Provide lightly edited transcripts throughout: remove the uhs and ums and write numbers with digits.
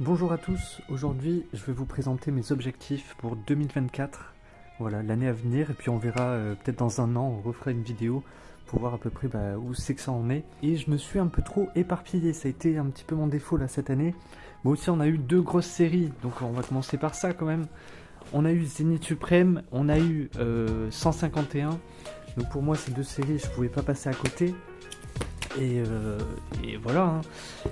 Bonjour à tous, aujourd'hui je vais vous présenter mes objectifs pour 2024, voilà l'année à venir, et puis on verra peut-être dans un an, on refera une vidéo pour voir à peu près où c'est que ça en est. Et je me suis un peu trop éparpillé, ça a été un petit peu mon défaut là cette année. Bon aussi on a eu deux grosses séries, donc on va commencer par ça quand même. On a eu Zenith Supreme, on a eu 151, donc pour moi ces deux séries je pouvais pas passer à côté. Et voilà. Hein.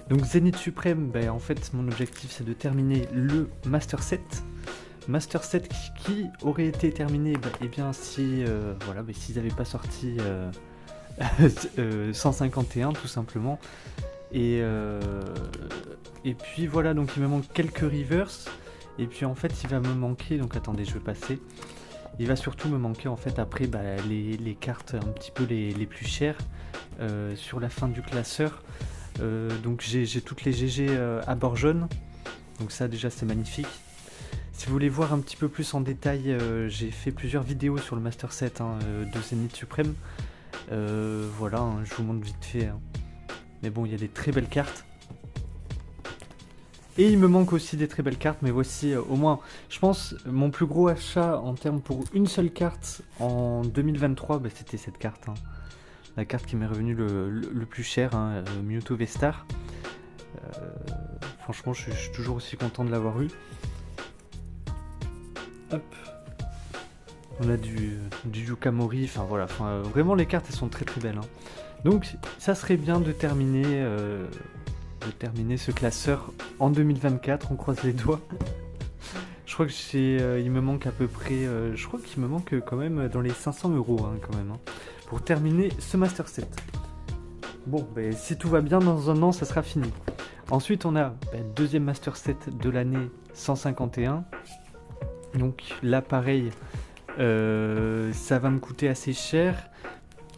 Donc Zenith Supreme, en fait mon objectif c'est de terminer le Master 7. Master 7 qui aurait été terminé eh bien si s'ils n'avaient pas sorti 151 tout simplement. Et puis voilà, donc il me manque quelques reverse. Et puis en fait il va me manquer, donc attendez je vais passer. Il va surtout me manquer en fait après les cartes un petit peu les plus chères sur la fin du classeur. Donc j'ai toutes les GG à bord jaune. Donc ça déjà c'est magnifique. Si vous voulez voir un petit peu plus en détail, j'ai fait plusieurs vidéos sur le Master 7 de Zenith Supreme. Voilà, je vous montre vite fait. Mais bon, il y a des très belles cartes. Et il me manque aussi des très belles cartes, mais voici au moins, je pense, mon plus gros achat en termes pour une seule carte en 2023, c'était cette carte. La carte qui m'est revenue le plus cher, Mewtwo V-Star. Franchement, je suis toujours aussi content de l'avoir eu. Hop. On a du Yukamori, vraiment les cartes elles sont très très belles. Donc ça serait bien de terminer ce classeur en 2024, on croise les doigts. Je crois que il me manque à peu près, je crois qu'il me manque quand même dans les 500 € quand même, pour terminer ce Master 7. Bon, si tout va bien, dans un an, ça sera fini. Ensuite, on a deuxième Master 7 de l'année 151. Donc là, pareil, ça va me coûter assez cher.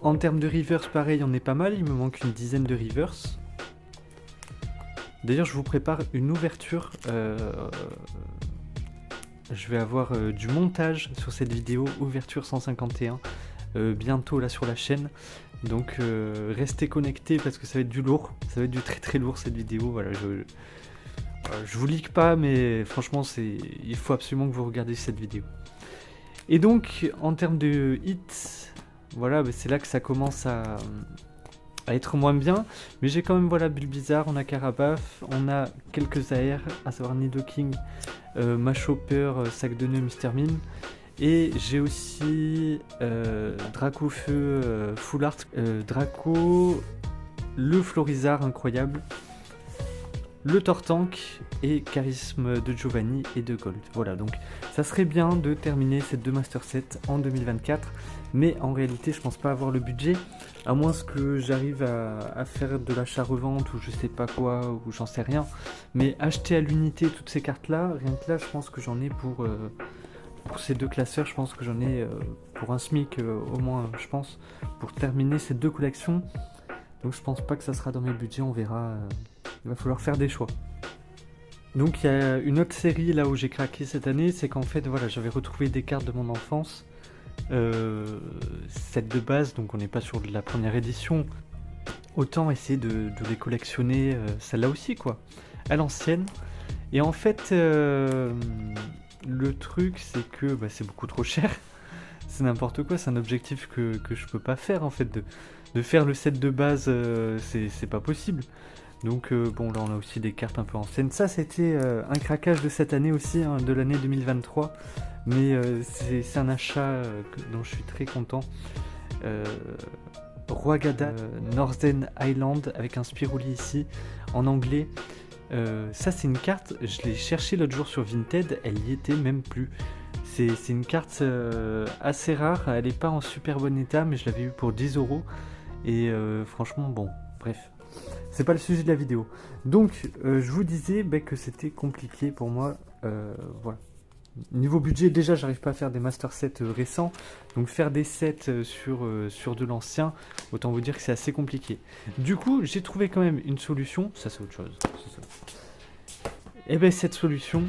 En termes de reverse, pareil, on est pas mal. Il me manque une dizaine de reverse. D'ailleurs, je vous prépare une ouverture. Je vais avoir du montage sur cette vidéo, ouverture 151, bientôt là sur la chaîne. Donc restez connectés parce que ça va être du lourd. Ça va être du très très lourd cette vidéo. Voilà, je vous leak pas, mais franchement, il faut absolument que vous regardiez cette vidéo. Et donc, en termes de hits, voilà, c'est là que ça commence à être moins bien, mais j'ai quand même Bulbizarre, on a Carabaf, on a quelques AR, à savoir Nidoking, Machopper, Sac de nœuds, Mr. Mime, et j'ai aussi Dracofeu, Full Art, Draco, le Florizard incroyable, le Tortank et Charisme de Giovanni et de Gold. Voilà, donc ça serait bien de terminer ces deux Master 7 en 2024, mais en réalité je pense pas avoir le budget, à moins que j'arrive à faire de l'achat-revente ou je sais pas quoi, ou j'en sais rien, mais acheter à l'unité toutes ces cartes là, rien que là je pense que j'en ai pour ces deux classeurs, je pense que j'en ai pour un SMIC au moins, je pense, pour terminer ces deux collections. Donc je pense pas que ça sera dans mes budgets, on verra. Il va falloir faire des choix. Donc il y a une autre série là où j'ai craqué cette année, c'est qu'en fait voilà, j'avais retrouvé des cartes de mon enfance, set de base, donc on n'est pas sur de la première édition. Autant essayer de les collectionner, celle-là aussi quoi, à l'ancienne. Et en fait, le truc c'est que c'est beaucoup trop cher. C'est n'importe quoi, c'est un objectif que je peux pas faire en fait, de faire le set de base, c'est pas possible. Donc bon là on a aussi des cartes un peu anciennes. Ça c'était un craquage de cette année aussi, de l'année 2023. Mais c'est un achat dont je suis très content. Roagada Northern Island avec un Spiruli ici en anglais. Ça c'est une carte, je l'ai cherché l'autre jour sur Vinted, elle y était même plus. C'est une carte assez rare, elle n'est pas en super bon état, mais je l'avais eu pour 10 €. Et franchement, bon, bref, c'est pas le sujet de la vidéo. Donc, je vous disais que c'était compliqué pour moi. Voilà. Niveau budget, déjà, j'arrive pas à faire des Master 7 récents. Donc, faire des sets sur de l'ancien, autant vous dire que c'est assez compliqué. Du coup, j'ai trouvé quand même une solution. Ça, c'est autre chose. Et cette solution,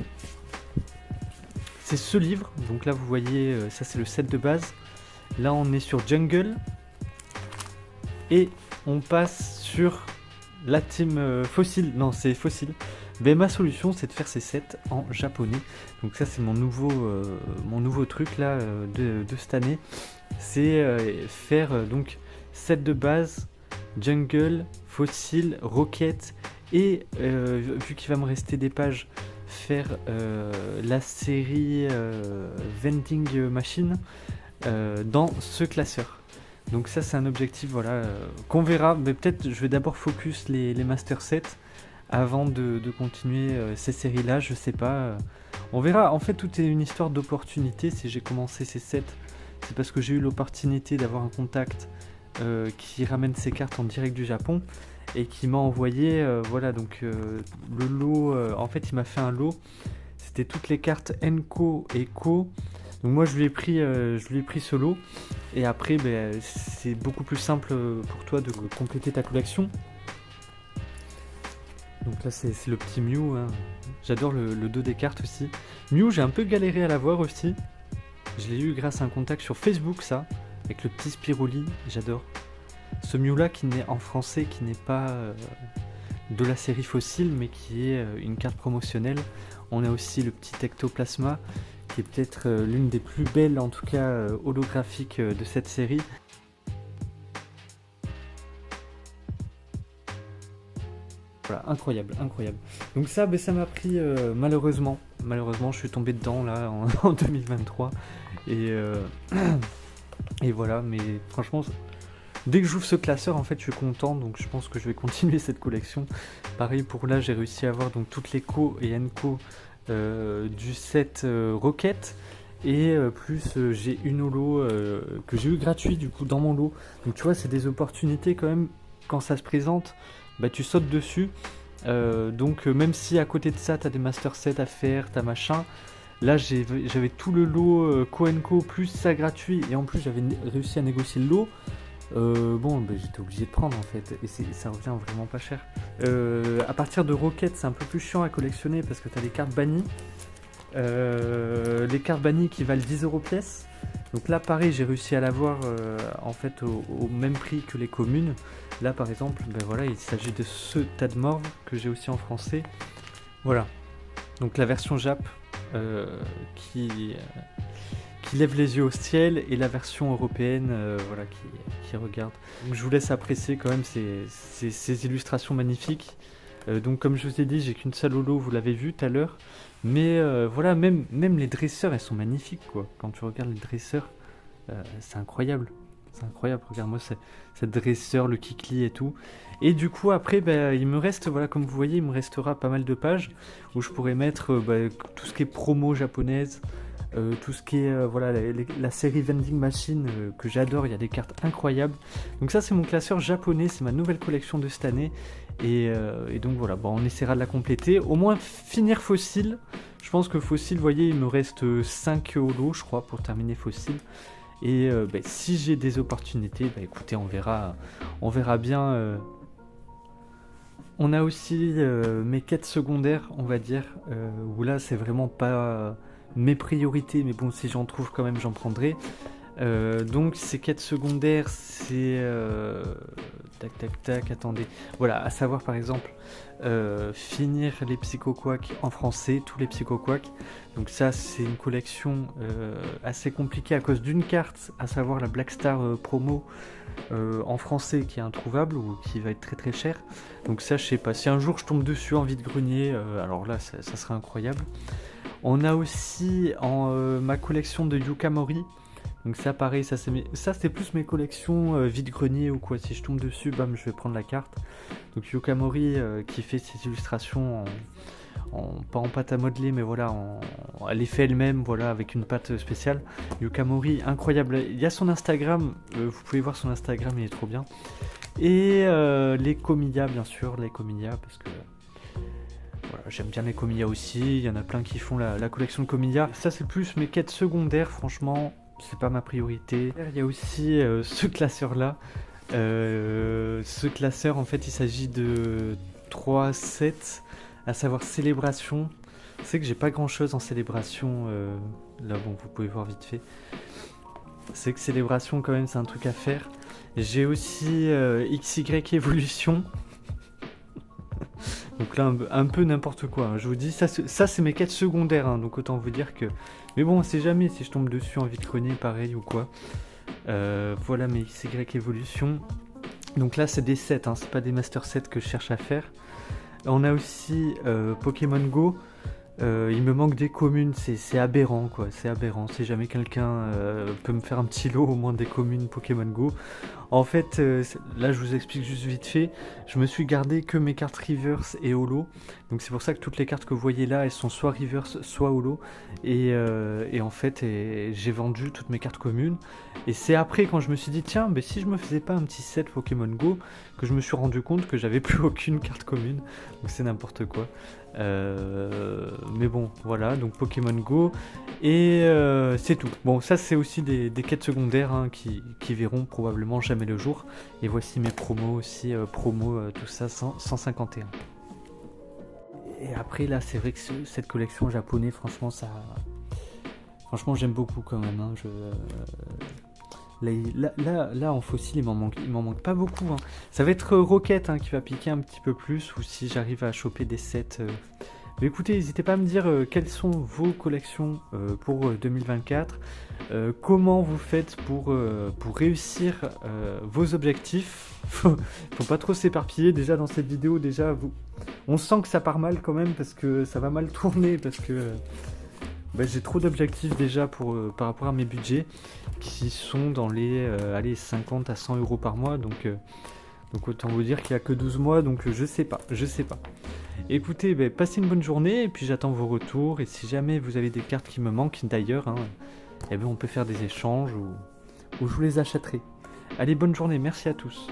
c'est ce livre. Donc là, vous voyez, ça, c'est le set de base. Là, on est sur Jungle. Et on passe sur la team Fossile. Non, c'est Fossile. Ben, ma solution, c'est de faire ces sets en japonais. Donc ça, c'est mon nouveau truc là de cette année. C'est faire donc set de base, jungle, fossile, rocket et vu qu'il va me rester des pages, faire la série vending machine dans ce classeur. Donc ça c'est un objectif voilà qu'on verra, mais peut-être je vais d'abord focus les master sets avant de continuer ces séries là, je sais pas, on verra. En fait tout est une histoire d'opportunité. Si j'ai commencé ces sets, c'est parce que j'ai eu l'opportunité d'avoir un contact qui ramène ses cartes en direct du Japon et qui m'a envoyé voilà donc le lot, en fait il m'a fait un lot, c'était toutes les cartes Enko et Ko. Donc moi je lui ai pris ce lot et après ben, c'est beaucoup plus simple pour toi de compléter ta collection. Donc là c'est le petit Mew, hein. J'adore le dos des cartes aussi. Mew j'ai un peu galéré à l'avoir aussi. Je l'ai eu grâce à un contact sur Facebook ça, avec le petit Spiroli, j'adore. Ce Mew là qui n'est en français, qui n'est pas de la série fossile mais qui est une carte promotionnelle. On a aussi le petit Ectoplasma qui est peut-être l'une des plus belles, en tout cas holographiques de cette série. Voilà, incroyable, incroyable. Donc ça, ben, ça m'a pris malheureusement, je suis tombé dedans là en 2023 et voilà. Mais franchement, dès que j'ouvre ce classeur, en fait, je suis content, donc je pense que je vais continuer cette collection. Pareil pour là, j'ai réussi à avoir donc toutes les Ko et Enko du set Rocket et plus j'ai une holo que j'ai eu gratuit du coup dans mon lot. Donc tu vois, c'est des opportunités quand même, quand ça se présente, bah tu sautes dessus. Donc même si à côté de ça t'as des master sets à faire, t'as machin, là j'avais tout le lot Ko Enko plus ça gratuit et en plus j'avais réussi à négocier le lot. Bon, bah, j'étais obligé de prendre en fait, et ça revient vraiment pas cher. À partir de Rocket, c'est un peu plus chiant à collectionner parce que tu as les cartes bannies. Les cartes bannies qui valent 10 € pièce. Donc là, pareil, j'ai réussi à l'avoir en fait au même prix que les communes. Là, par exemple, ben voilà, il s'agit de ce Tadmorve que j'ai aussi en français. Voilà. Donc la version Jap qui lève les yeux au ciel et la version européenne voilà, qui regarde. Donc, je vous laisse apprécier quand même ces illustrations magnifiques. Donc comme je vous ai dit, j'ai qu'une seule holo, vous l'avez vu tout à l'heure. Mais voilà, même les dresseurs, elles sont magnifiques quoi. Quand tu regardes les dresseurs, c'est incroyable. C'est incroyable, regarde-moi cette dresseur, le kikli et tout. Et du coup après, il me reste, voilà, comme vous voyez, il me restera pas mal de pages où je pourrais mettre tout ce qui est promo japonaise. Tout ce qui est voilà, la série Vending Machine que j'adore, il y a des cartes incroyables. Donc ça c'est mon classeur japonais, c'est ma nouvelle collection de cette année. Et donc voilà, bon, on essaiera de la compléter. Au moins finir Fossile. Je pense que Fossile, vous voyez, il me reste 5 holos je crois pour terminer Fossile. Et si j'ai des opportunités, écoutez, on verra bien. On a aussi mes quêtes secondaires, on va dire, où là c'est vraiment pas mes priorités, mais bon, si j'en trouve quand même, j'en prendrai. Donc ces quêtes secondaires, c'est tac, attendez. Voilà, à savoir par exemple finir les Psychoquacks en français, tous les Psychoquacks. Donc ça, c'est une collection assez compliquée à cause d'une carte, à savoir la Black Star promo en français qui est introuvable ou qui va être très très cher. Donc ça, je sais pas. Si un jour je tombe dessus en vide-grenier, alors là, ça serait incroyable. On a aussi ma collection de Yukamori. Donc ça pareil, ça c'est plus mes collections vide-grenier ou quoi. Si je tombe dessus, bam, je vais prendre la carte. Donc Yukamori qui fait ses illustrations pas en pâte à modeler, mais voilà, elle les fait elle-même, voilà, avec une pâte spéciale. Yukamori, incroyable. Il y a son Instagram, vous pouvez voir son Instagram, il est trop bien. Et les Komiya, bien sûr, les Komiya, parce que voilà, j'aime bien les Komiya aussi, il y en a plein qui font la collection de Komiya. Ça c'est plus mes quêtes secondaires, franchement, c'est pas ma priorité. Il y a aussi ce classeur là. Ce classeur, en fait, il s'agit de 3 sets, à savoir Célébration. C'est que j'ai pas grand chose en Célébration, là bon, vous pouvez voir vite fait. C'est que Célébration quand même, c'est un truc à faire. J'ai aussi XY Evolution. Donc là, un peu n'importe quoi, hein. Je vous dis, ça c'est mes quêtes secondaires, hein, donc autant vous dire que... Mais bon, on sait jamais si je tombe dessus en vide-grenier, pareil ou quoi. Voilà mes XY évolutions. Donc là, c'est des sets, hein, c'est pas des master sets que je cherche à faire. On a aussi Pokémon Go. Il me manque des communes, c'est aberrant quoi, c'est aberrant. Si jamais quelqu'un peut me faire un petit lot au moins des communes Pokémon Go. En fait, là je vous explique juste vite fait, je me suis gardé que mes cartes reverse et holo. Donc c'est pour ça que toutes les cartes que vous voyez là, elles sont soit reverse, soit holo. Et en fait, j'ai vendu toutes mes cartes communes. Et c'est après quand je me suis dit, tiens, mais si je me faisais pas un petit set Pokémon Go, que je me suis rendu compte que j'avais plus aucune carte commune. Donc c'est n'importe quoi. Mais bon, voilà, donc Pokémon Go. Et c'est tout. Bon, ça c'est aussi des quêtes secondaires, hein, qui verront probablement jamais le jour. Et voici mes promos aussi, tout ça, 151. Et après là, c'est vrai que cette collection japonaise, franchement, franchement j'aime beaucoup quand même, hein. Là, en fossile, il m'en manque pas beaucoup, hein. Ça va être Rocket, hein, qui va piquer un petit peu plus, ou si j'arrive à choper des sets. Mais écoutez, n'hésitez pas à me dire quelles sont vos collections pour 2024. Comment vous faites pour réussir vos objectifs. Faut pas trop s'éparpiller. Déjà dans cette vidéo, on sent que ça part mal quand même, parce que ça va mal tourner, parce que... j'ai trop d'objectifs déjà par rapport à mes budgets qui sont dans les 50 à 100 euros par mois, donc autant vous dire qu'il n'y a que 12 mois, donc je sais pas. Écoutez, passez une bonne journée et puis j'attends vos retours, et si jamais vous avez des cartes qui me manquent d'ailleurs, hein, on peut faire des échanges ou je vous les achèterai. Allez, bonne journée, merci à tous.